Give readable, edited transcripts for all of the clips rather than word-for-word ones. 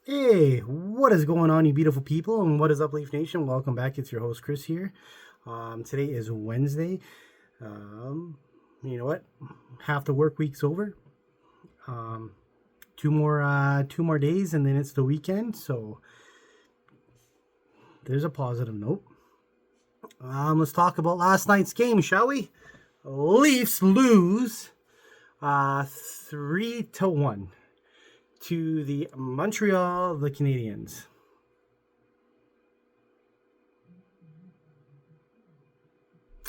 Hey, what is going on, you beautiful people? And what is up, Leaf Nation? Welcome back. It's your host, Chris here. Today is Wednesday. You know what? Half the work week's over. Two more days, and then it's the weekend. So there's a positive note. Let's talk about last night's game, shall we? Leafs lose 3-1 to the Montreal, the Canadiens.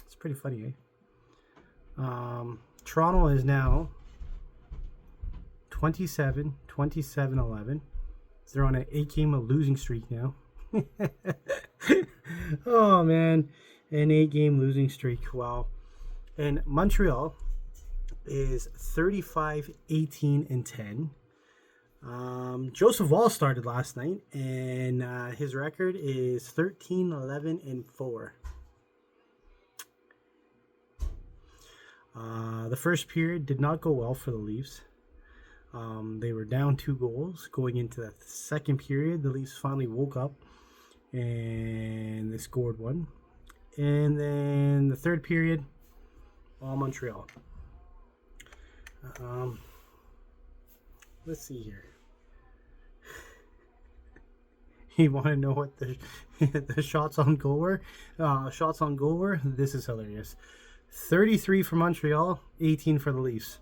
It's pretty funny, eh? Toronto is now 27-11. They're on an 8-game losing streak now. Oh, man. An 8-game losing streak. Wow. And Montreal is 35-18-10. Joseph Wall started last night, and his record is 13-11-4. The first period did not go well for the Leafs. They were down 2 goals going into the second period. The Leafs finally woke up, and they scored one. And then the third period, all Montreal. Let's see here. You want to know what the shots on goal were? This is hilarious. 33 for Montreal, 18 for the Leafs.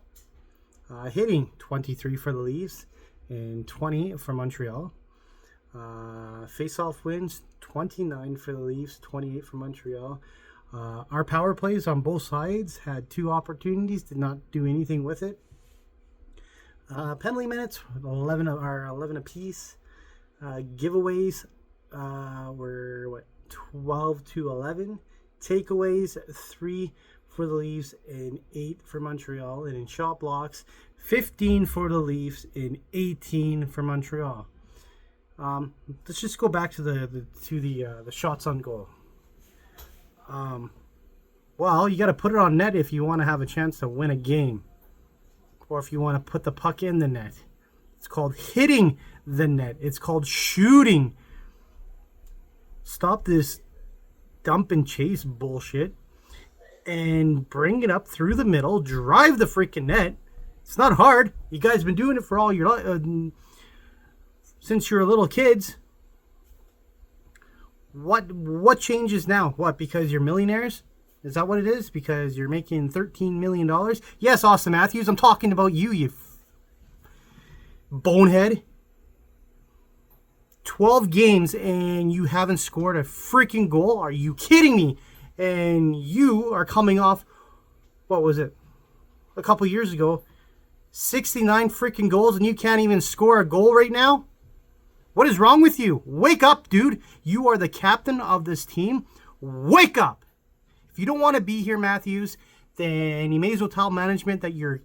Hitting, 23 for the Leafs and 20 for Montreal. Face-off wins, 29 for the Leafs, 28 for Montreal. Our power plays on both sides had 2 opportunities, did not do anything with it. Penalty minutes, 11 apiece. Giveaways were 12-11. Takeaways 3 for the Leafs and 8 for Montreal. And in shot blocks, 15 for the Leafs and 18 for Montreal. Let's just go back to the shots on goal. Well, you got to put it on net if you want to have a chance to win a game, or if you want to put the puck in the net. It's called hitting the net. It's called shooting. Stop this dump and chase bullshit and bring it up through the middle. Drive the freaking net. It's not hard. You guys been doing it for all your since you're little kids. What changes now? What, because you're millionaires? Is that what it is? Because you're making $13 million? Yes, Austin Matthews, I'm talking about you bonehead. 12 games and you haven't scored a freaking goal? Are you kidding me? And you are coming off, what was it, a couple years ago, 69 freaking goals, and you can't even score a goal right now? What is wrong with you? Wake up, dude. You are the captain of this team. Wake up. If you don't want to be here, Matthews, then you may as well tell management that you're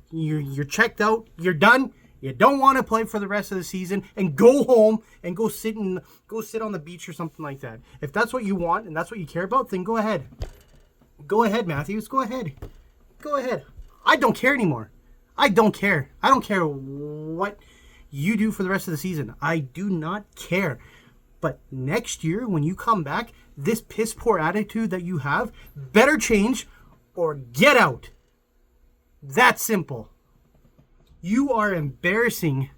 checked out, you're done. You don't want to play for the rest of the season, and go home and go sit on the beach or something like that. If that's what you want and that's what you care about, then go ahead. Go ahead, Matthews. Go ahead. Go ahead. I don't care anymore. I don't care. I don't care what you do for the rest of the season. I do not care. But next year, when you come back, this piss poor attitude that you have better change or get out. That simple. You are embarrassing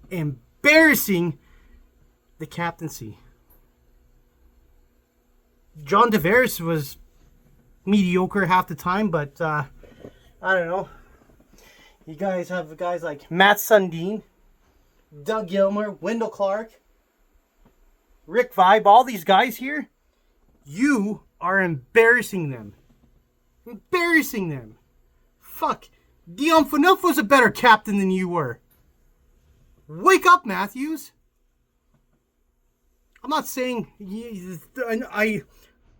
the captaincy. John Tavares was mediocre half the time, but I don't know. You guys have guys like Matt Sundin, Doug Gilmour, Wendell Clark, Rick Vibe, all these guys here. You are embarrassing them. Embarrassing them. Fuck. Dion Phaneuf was a better captain than you were. Wake up, Matthews. I'm not saying...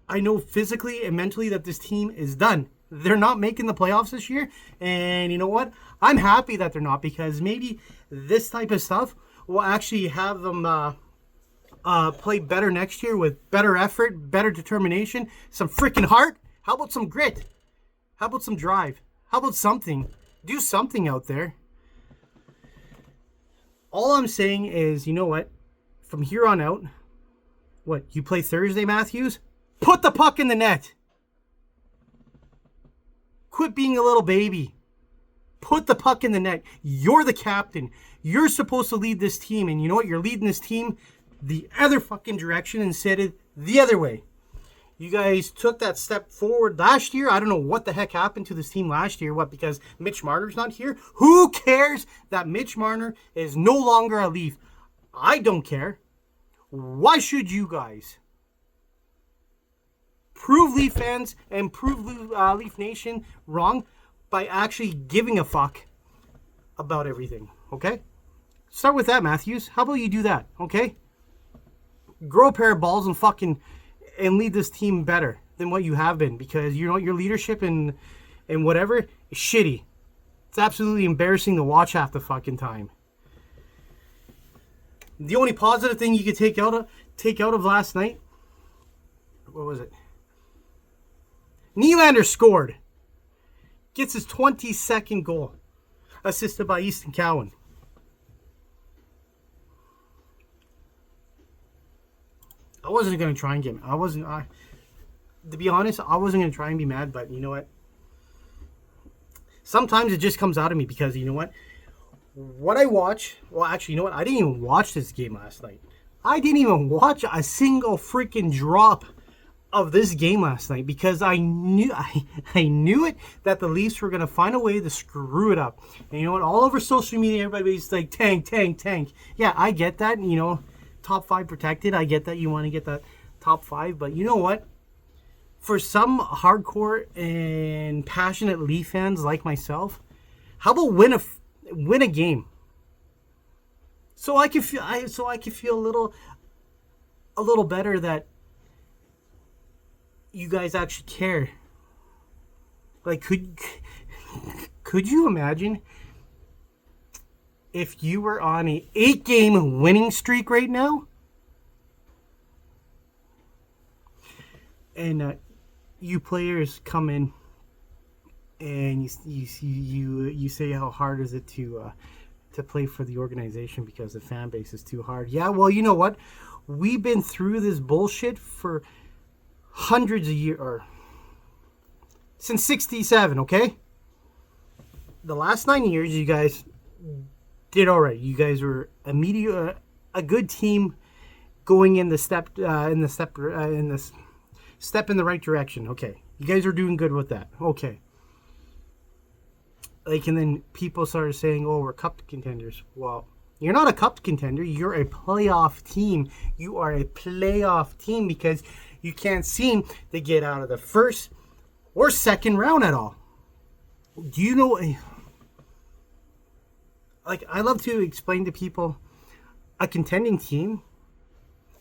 I know physically and mentally that this team is done. They're not making the playoffs this year. And you know what? I'm happy that they're not, because maybe this type of stuff will actually have them play better next year with better effort, better determination, some freaking heart. How about some grit? How about some drive? How about something? Do something out there. All I'm saying is, you know what? from here on out, what, you play Thursday, Matthews? Put the puck in the net. Quit being a little baby. Put the puck in the net. You're the captain. You're supposed to lead this team. And you know what? You're leading this team the other fucking direction instead of the other way. You guys took that step forward last year. I don't know what the heck happened to this team last year. What, because Mitch Marner's not here? Who cares that Mitch Marner is no longer a Leaf? I don't care. Why should you guys? Prove Leaf fans and prove Leaf Nation wrong by actually giving a fuck about everything, okay? Start with that, Matthews. How about you do that, okay? Grow a pair of balls and lead this team better than what you have been, because you know your leadership and whatever is shitty. It's absolutely embarrassing to watch half the fucking time. The only positive thing you could take out of last night, what was it? Nylander scored. Gets his 22nd goal, assisted by Easton Cowan. I wasn't going to try and get... to be honest, I wasn't going to try and be mad, but you know what? Sometimes it just comes out of me because, you know what? What I watch... Well, actually, you know what? I didn't even watch this game last night. I didn't even watch a single freaking drop of this game last night because I knew it that the Leafs were going to find a way to screw it up. And you know what? All over social media, everybody's like, tank. Yeah, I get that. You know, top 5 protected. I get that you want to get that top 5. But you know what? For some hardcore and passionate Leaf fans like myself, how about win a game? So I can feel a little better that you guys actually care. Like, could you imagine if you were on a 8-game winning streak right now, and you players come in and you say how hard is it to play for the organization because the fan base is too hard. Yeah, well, you know what? We've been through this bullshit for hundreds of years, or since 67, okay? The last 9 years, you guys did all right. You guys were a good team going in the step in the right direction. Okay, you guys are doing good with that. Okay. Like, and then people started saying, "Oh, we're cup contenders." Well, you're not a cup contender. You're a playoff team. You are a playoff team because you can't seem to get out of the first or second round at all. Do you know? Like, I love to explain to people, a contending team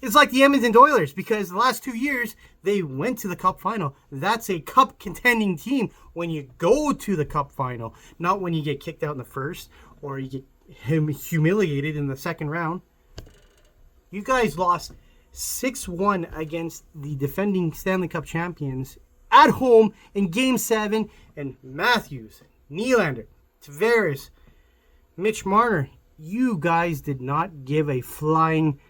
is like the Edmonton Oilers, because the last 2 years they went to the Cup final. That's a Cup contending team when you go to the Cup final, not when you get kicked out in the first or you get humiliated in the second round. You guys lost 6-1 against the defending Stanley Cup champions at home in Game 7, and Matthews, Nylander, Tavares, Mitch Marner, you guys did not give a flying...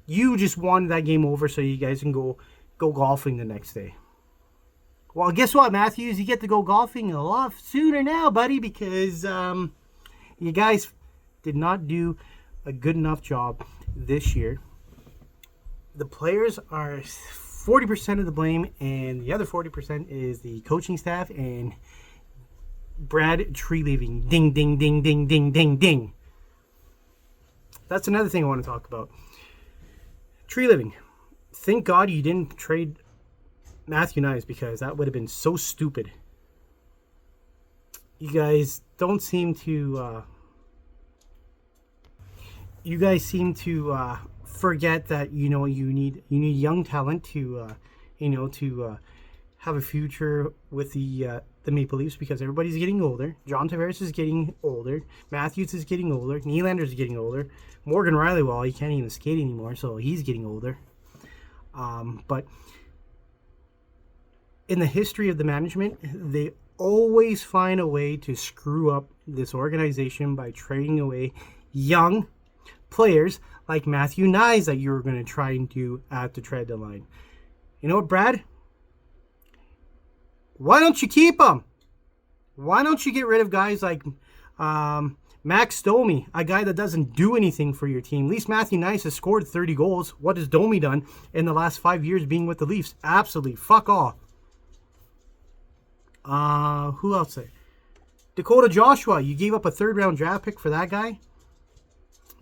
You just wanted that game over so you guys can go golfing the next day. Well, guess what, Matthews? You get to go golfing a lot sooner now, buddy, because you guys did not do a good enough job this year. The players are 40% of the blame, and the other 40% is the coaching staff and Brad Treliving. Ding, ding, ding, ding, ding, ding, ding. That's another thing I want to talk about. Treliving. Thank God you didn't trade Matthew Knies, because that would have been so stupid. You guys don't seem to... you guys seem to forget that, you know, you need young talent to have a future with the Maple Leafs, because everybody's getting older. John Tavares is getting older. Matthews is getting older. Nylander is getting older. Morgan Riley, well, he can't even skate anymore, so he's getting older. But in the history of the management, they always find a way to screw up this organization by trading away young, players like Matthew Nyes that you were going to try and do at the trade deadline. You know what, Brad? Why don't you keep them? Why don't you get rid of guys like Max Domi, a guy that doesn't do anything for your team? At least Matthew Nyes has scored 30 goals. What has Domi done in the last 5 years being with the Leafs? Absolutely fuck all. Who else there? Dakota Joshua, you gave up a third-round draft pick for that guy?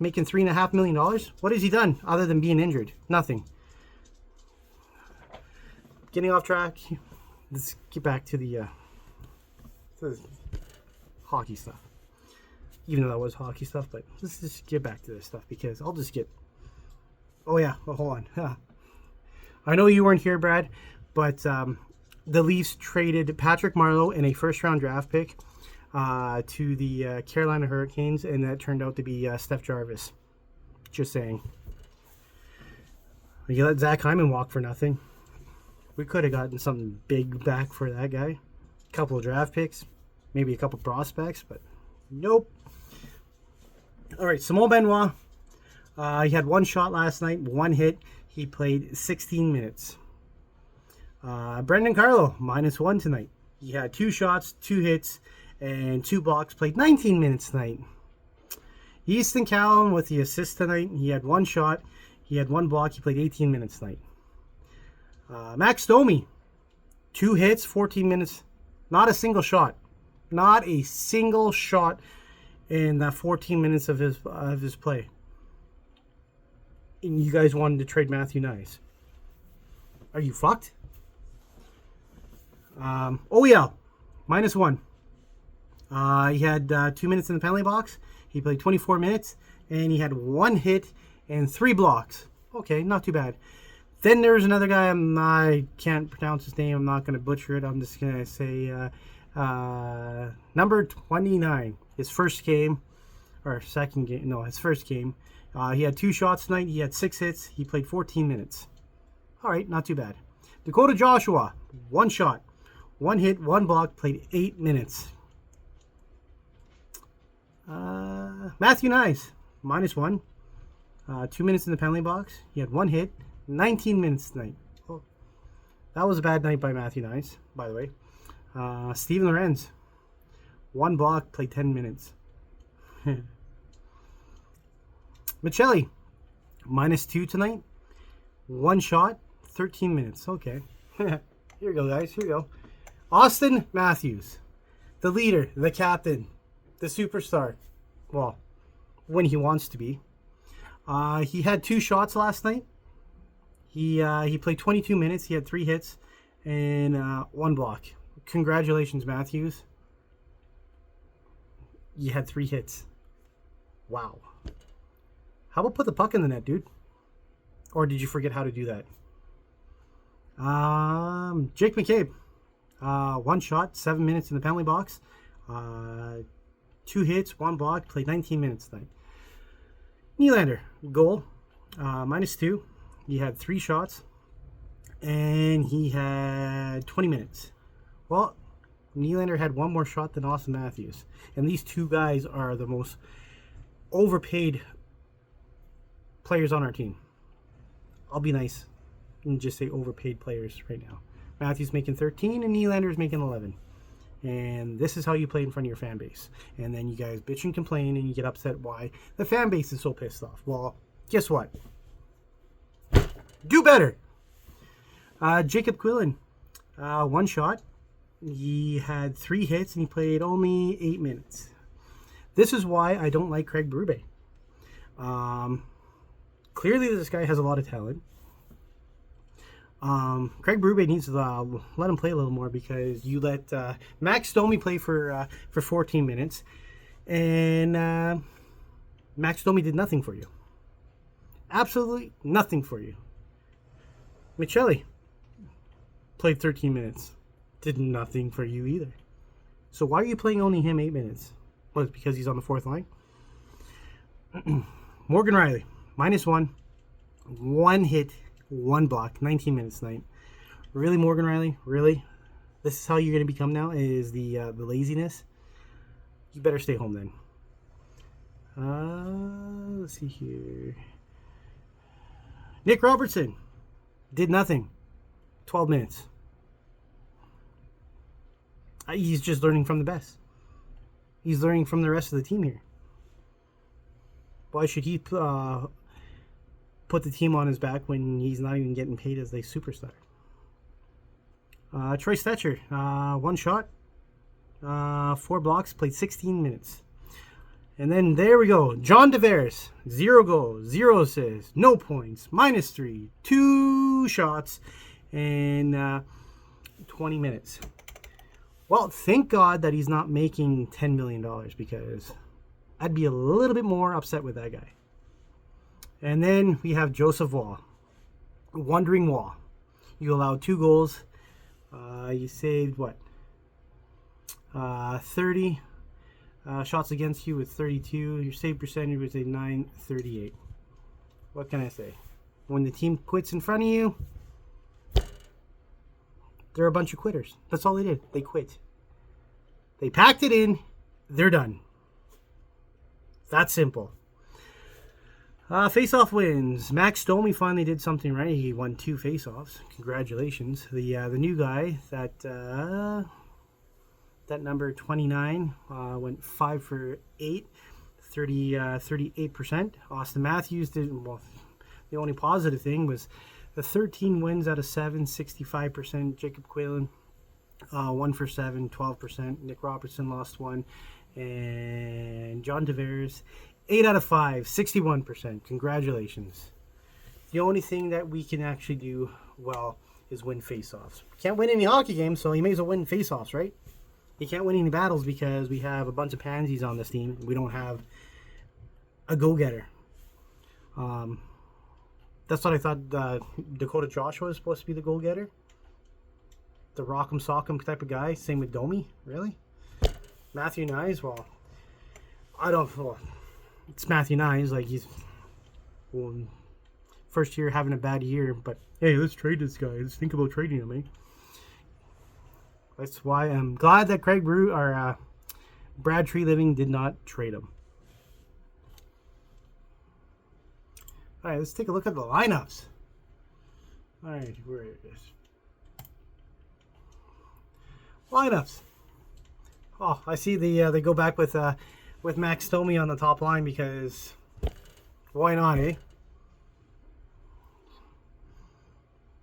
Making $3.5 million? What has he done other than being injured? Nothing. Getting off track. Let's get back to the hockey stuff. Even though that was hockey stuff, but let's just get back to this stuff because I'll just get... Oh yeah, well, hold on. I know you weren't here, Brad, but the Leafs traded Patrick Marleau and a first-round draft pick to the Carolina Hurricanes, and that turned out to be Steph Jarvis. Just saying. You let Zach Hyman walk for nothing. We could have gotten something big back for that guy. A couple of draft picks, maybe a couple prospects, but nope. All right, Simon Benoit. He had one shot last night, one hit. He played 16 minutes. Brendan Carlo, -1 tonight. He had 2 shots, 2 hits, and 2 blocks. Played 19 minutes tonight. Easton Callum with the assist tonight. He had 1 shot. He had 1 block. He played 18 minutes tonight. Max Domi, 2 hits, 14 minutes. Not a single shot. Not a single shot in that 14 minutes of his play. And you guys wanted to trade Matthew Nyes. Are you fucked? OEL, -1. He had 2 minutes in the penalty box. He played 24 minutes, and he had 1 hit and 3 blocks. Okay, not too bad. Then there's another guy, I can't pronounce his name. I'm not going to butcher it. I'm just going to say number 29. His first game, or second game, no, his first game. He had 2 shots tonight. He had 6 hits. He played 14 minutes. All right, not too bad. Dakota Joshua, 1 shot, 1 hit, 1 block, played 8 minutes. Matthew Nyes, -1. 2 minutes in the penalty box. He had 1 hit, 19 minutes tonight. Oh, that was a bad night by Matthew Nyes, by the way. Steven Lorenz, 1 block, played 10 minutes. Michelli, -2 tonight. 1 shot, 13 minutes. Okay. Here you go, guys. Here you go. Austin Matthews, the leader, the captain, the superstar. Well, when he wants to be. He had 2 shots last night. He played 22 minutes. He had 3 hits and 1 block. Congratulations, Matthews. You had 3 hits. Wow. How about put the puck in the net, dude? Or did you forget how to do that? Jake McCabe. 1 shot, 7 minutes in the penalty box. 2 hits, 1 block. Played 19 minutes tonight. Nylander, goal, -2. He had 3 shots, and he had 20 minutes. Well, Nylander had 1 more shot than Austin Matthews. And these 2 guys are the most overpaid players on our team. I'll be nice and just say overpaid players right now. Matthews making 13 and Nylander's making 11. And this is how you play in front of your fan base. And then you guys bitch and complain and you get upset why the fan base is so pissed off. Well, guess what? Do better. Jacob Quillen, 1 shot. He had 3 hits and he played only 8 minutes. This is why I don't like Craig Berube. Clearly this guy has a lot of talent. Craig Berube needs to let him play a little more because you let Max Domi play for 14 minutes, and Max Domi did nothing for you. Absolutely nothing for you. Michelli played 13 minutes, did nothing for you either. So why are you playing only him 8 minutes? Well, it's because he's on the 4th line. Morgan Riley, -1, 1 hit, 1 block, 19 minutes tonight. Really, Morgan Riley? Really? This is how you're going to become now, is the laziness? You better stay home then. Let's see here. Nick Robertson did nothing. 12 minutes. He's just learning from the best. He's learning from the rest of the team here. Why should he put the team on his back when he's not even getting paid as a superstar? Troy Stetcher, 1 shot, 4 blocks, played 16 minutes. And then there we go. John Tavares, 0 goals, 0 assists, no points, -3, 2 shots, and 20 minutes. Well, thank God that he's not making $10 million, because I'd be a little bit more upset with that guy. And then we have Joseph Wall. Wandering Wall. You allowed 2 goals. You saved what? 30 shots against you with 32. Your save percentage was a .938. What can I say? When the team quits in front of you, they're a bunch of quitters. That's all they did. They quit. They packed it in. They're done. That simple. Face-off wins. Max Domi finally did something right. He won 2 face-offs. Congratulations. The new guy, that number 29, went 5 for 8, 38%. Austin Matthews did well. The only positive thing was the 13 wins out of 7, 65%. Jacob Quaylen, 1 for 7, 12%. Nick Robertson lost 1, and John Tavares, 8 out of 5, 61%. Congratulations. The only thing that we can actually do well is win face-offs. Can't win any hockey games, so you may as well win face-offs, right? You can't win any battles because we have a bunch of pansies on this team. We don't have a go-getter. That's what I thought Dakota Joshua was supposed to be the goal-getter. The rock'em sock'em type of guy. Same with Domi. Really? Matthew Nyes, well, I don't... Well, it's Matthew Nyes. Like, he's... Well, first year having a bad year, but hey, let's trade this guy. Let's think about trading him, eh? That's why I'm glad that Brad Treliving did not trade him. All right, let's take a look at the lineups. All right, where is this? Lineups. Oh, I see they go back with Max Domi on the top line because why not, eh?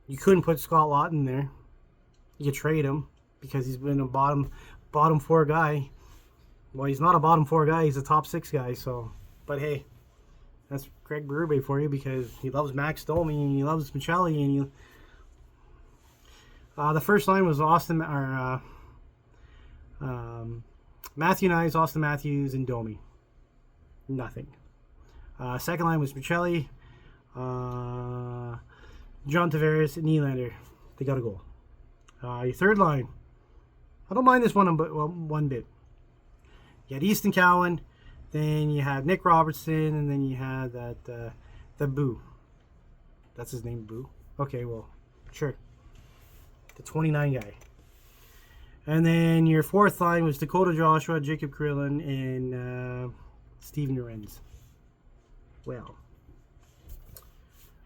You couldn't put Scott Lawton there. You trade him because he's been a bottom 4 guy. Well, he's not a bottom 4 guy. He's a top 6 guy. So, but hey, that's Craig Berube for you because he loves Max Domi and he loves Michelli and you. The first line was Matthew Nyes, Austin Matthews, and Domi. Nothing. Second line was Michelli, John Tavares, and Nylander. They got a goal. Your third line, I don't mind this one bit. You had Easton Cowan, then you had Nick Robertson, and then you had the Boo. That's his name, Boo. Okay, well, sure. The 29 guy. And then your fourth line was Dakota Joshua, Jacob Krillin, and Steven Lorenz. Well,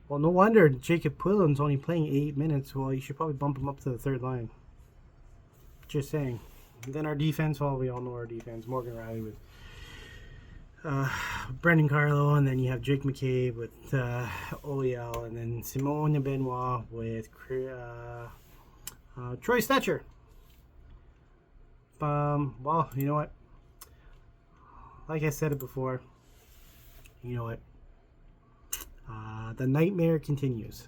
no wonder Jacob Quillen's only playing 8 minutes. Well, you should probably bump him up to the third line. Just saying. And then our defense, well, we all know our defense. Morgan Riley with Brendan Carlo, and then you have Jake McCabe with OEL, and then Simone Benoit with Troy Stetcher. Well, you know what? Like I said it before, you know what? The nightmare continues.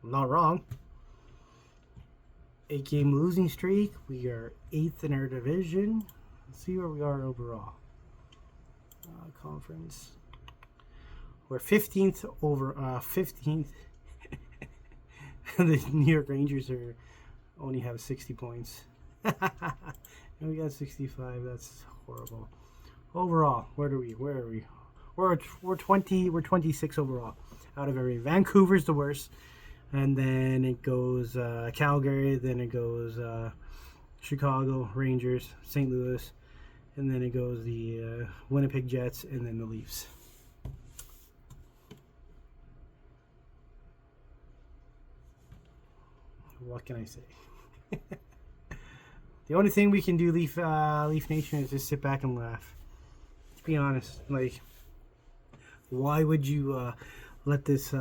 I'm not wrong. 8-game losing streak. We are 8th in our division. Let's see where we are overall. Conference. We're 15th over 15th. The New York Rangers only have 60 points. And we got 65. That's horrible. Overall, where are we? We're 20. We're 26 overall out of every. Vancouver's the worst, and then it goes Calgary. Then it goes Chicago, Rangers, St. Louis, and then it goes the Winnipeg Jets, and then the Leafs. What can I say? The only thing we can do, Leaf Nation, is just sit back and laugh. Let's be honest. Like, why would you let this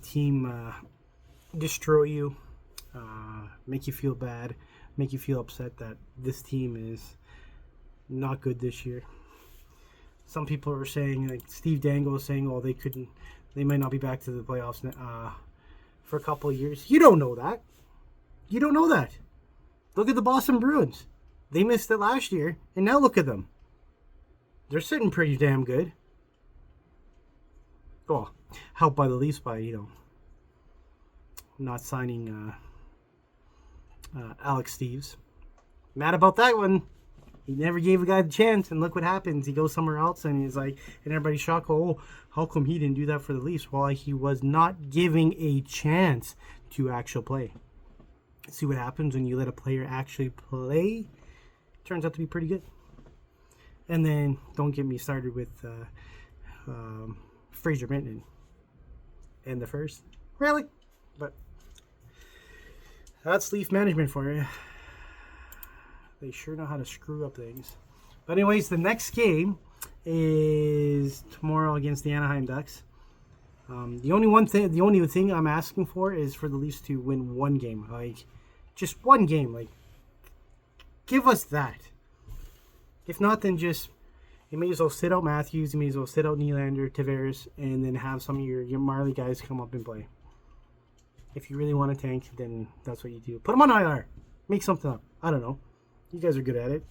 team destroy you, make you feel bad, make you feel upset that this team is not good this year? Some people are saying, like Steve Dangle is saying, oh, they might not be back to the playoffs for a couple of years. You don't know that. You don't know that. Look at the Boston Bruins. They missed it last year, and now look at them. They're sitting pretty damn good. Oh, helped by the Leafs by, not signing Alex Steves. Mad about that one. He never gave a guy the chance, and look what happens. He goes somewhere else, and he's like, and everybody's shocked. Oh, how come he didn't do that for the Leafs? Well, he was not giving a chance to actual play. See what happens when you let a player actually play. Turns out to be pretty good. And then don't get me started with Fraser Minton in the first. Really? But that's Leaf management for you. They sure know how to screw up things. But anyways, the next game is tomorrow against the Anaheim Ducks. The only thing I'm asking for is for the Leafs to win one game. Like, just one game. Like, give us that. If not, then just, you may as well sit out Matthews, you may as well sit out Nylander, Tavares, and then have some of your Marley guys come up and play. If you really want to tank, then that's what you do. Put them on IR. Make something up. I don't know. You guys are good at it.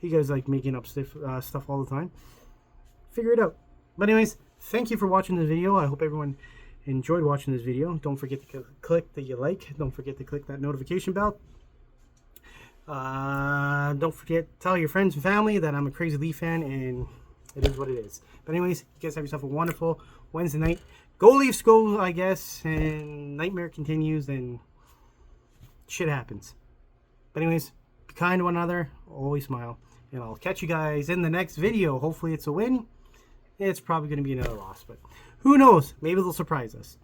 You guys like making up stuff all the time. Figure it out. But anyways, thank you for watching this video. I hope everyone enjoyed watching this video. Don't forget to click the like. Don't forget to click that notification bell. Don't forget, tell your friends and family that I'm a crazy Leaf fan, and it is what it is. But anyways, you guys have yourself a wonderful Wednesday night. Go Leafs, go, I guess, and nightmare continues, and shit happens. But anyways, be kind to one another, always smile, and I'll catch you guys in the next video. Hopefully it's a win. It's probably going to be another loss, but who knows? Maybe they'll surprise us.